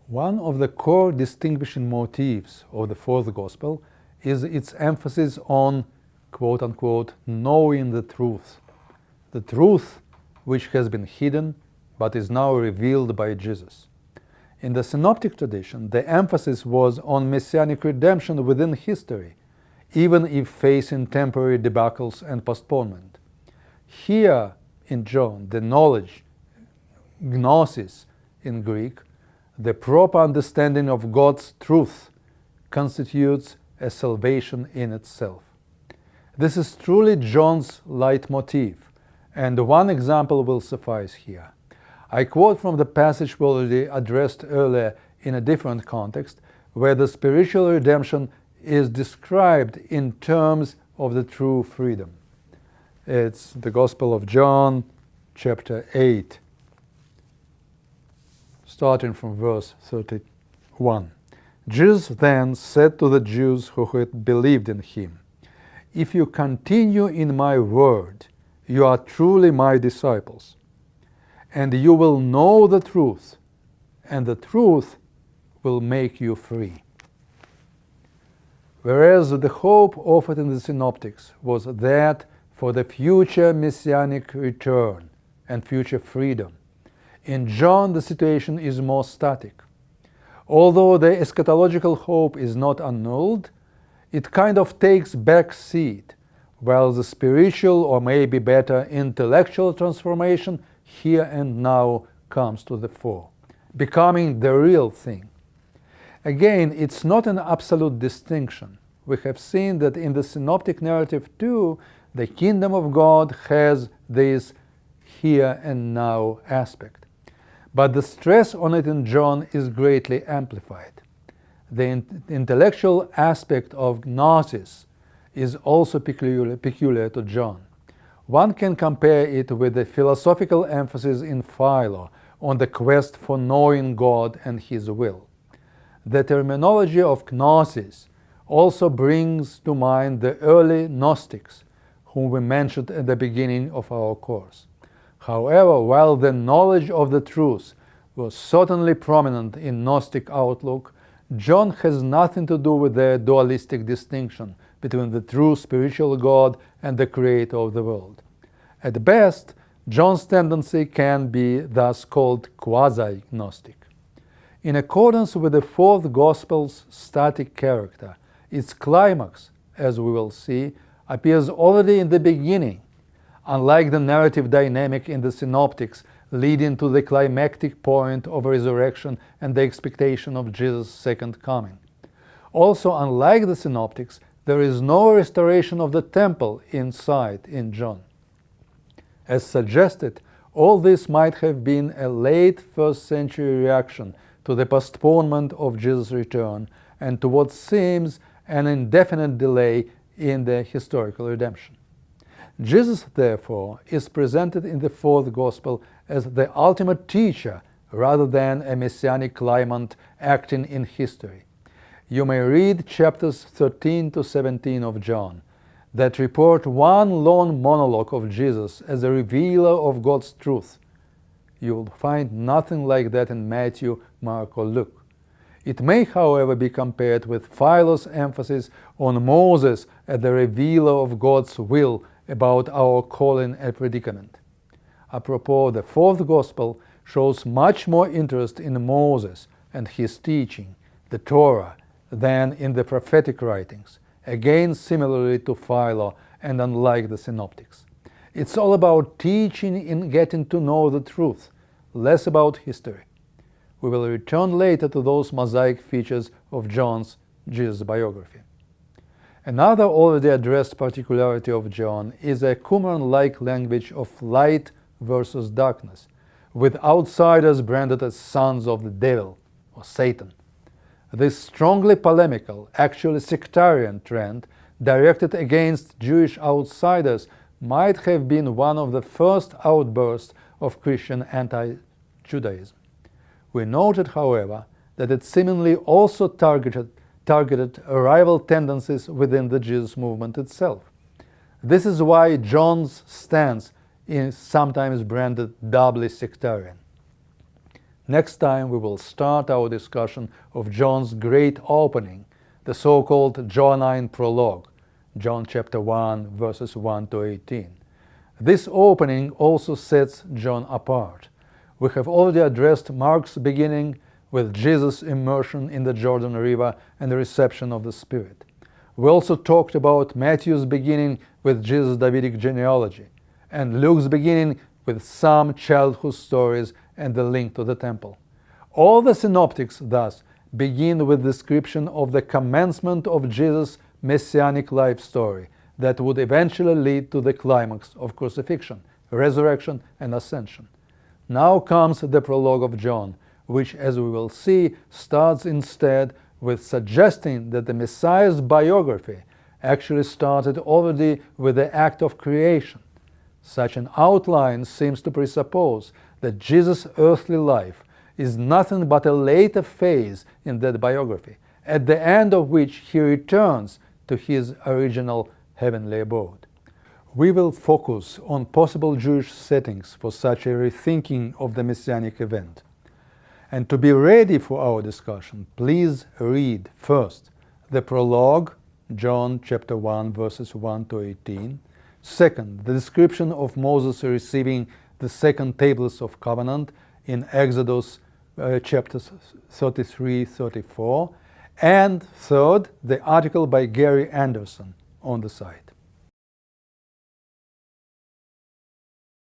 One of the core distinguishing motifs of the fourth gospel is its emphasis on, quote-unquote, knowing the truth which has been hidden but is now revealed by Jesus. In the synoptic tradition, the emphasis was on messianic redemption within history, even if facing temporary debacles and postponement. Here in John, the knowledge, gnosis in Greek, the proper understanding of God's truth constitutes a salvation in itself. This is truly John's leitmotif, and one example will suffice here. I quote from the passage we already addressed earlier in a different context, where the spiritual redemption is described in terms of the true freedom. It's the Gospel of John, chapter 8, starting from verse 31. Jesus then said to the Jews who had believed in him, "If you continue in my word, you are truly my disciples, and you will know the truth, and the truth will make you free." Whereas the hope offered in the synoptics was that for the future messianic return and future freedom, in John the situation is more static. Although the eschatological hope is not annulled, it kind of takes back seat, while the spiritual, or maybe better, intellectual transformation here and now comes to the fore, becoming the real thing. Again, it's not an absolute distinction. We have seen that in the synoptic narrative too, the kingdom of God has this here and now aspect. But the stress on it in John is greatly amplified. The intellectual aspect of gnosis is also peculiar to John. One can compare it with the philosophical emphasis in Philo on the quest for knowing God and His will. The terminology of gnosis also brings to mind the early Gnostics, whom we mentioned at the beginning of our course. However, while the knowledge of the truth was certainly prominent in Gnostic outlook, John has nothing to do with the dualistic distinction between the true spiritual God and the creator of the world. At best, John's tendency can be thus called quasi-Gnostic. In accordance with the fourth Gospel's static character, its climax, as we will see, appears already in the beginning, unlike the narrative dynamic in the Synoptics leading to the climactic point of resurrection and the expectation of Jesus' second coming. Also, unlike the Synoptics, there is no restoration of the temple in sight in John. As suggested, all this might have been a late first century reaction to the postponement of Jesus' return and to what seems an indefinite delay in the historical redemption. Jesus, therefore, is presented in the fourth Gospel as the ultimate teacher rather than a messianic claimant acting in history. You may read chapters 13 to 17 of John that report one long monologue of Jesus as a revealer of God's truth. You will find nothing like that in Matthew, Mark, or Luke. It may, however, be compared with Philo's emphasis on Moses as the revealer of God's will about our calling and predicament. Apropos, the fourth Gospel shows much more interest in Moses and his teaching, the Torah, than in the prophetic writings, again similarly to Philo and unlike the Synoptics. It's all about teaching and getting to know the truth, less about history. We will return later to those mosaic features of John's Jesus biography. Another already addressed particularity of John is a Qumran-like language of light versus darkness, with outsiders branded as sons of the devil or Satan. This strongly polemical, actually sectarian trend directed against Jewish outsiders might have been one of the first outbursts of Christian anti-Judaism. We noted, however, that it seemingly also targeted rival tendencies within the Jesus movement itself. This is why John's stance is sometimes branded doubly sectarian. Next time we will start our discussion of John's great opening, the so-called Johannine prologue, John chapter 1, verses 1 to 18. This opening also sets John apart. We have already addressed Mark's beginning with Jesus' immersion in the Jordan River and the reception of the Spirit. We also talked about Matthew's beginning with Jesus' Davidic genealogy, and Luke's beginning with some childhood stories and the link to the temple. All the synoptics, thus, begin with description of the commencement of Jesus' messianic life story that would eventually lead to the climax of crucifixion, resurrection, and ascension. Now comes the prologue of John, which, as we will see, starts instead with suggesting that the Messiah's biography actually started already with the act of creation. Such an outline seems to presuppose that Jesus' earthly life is nothing but a later phase in that biography, at the end of which he returns to his original heavenly abode. We will focus on possible Jewish settings for such a rethinking of the messianic event. And to be ready for our discussion, please read first the prologue, John chapter 1, verses 1 to 18. Second, the description of Moses receiving the second tablets of covenant in Exodus chapters 33-34. And third, the article by Gary Anderson on the site.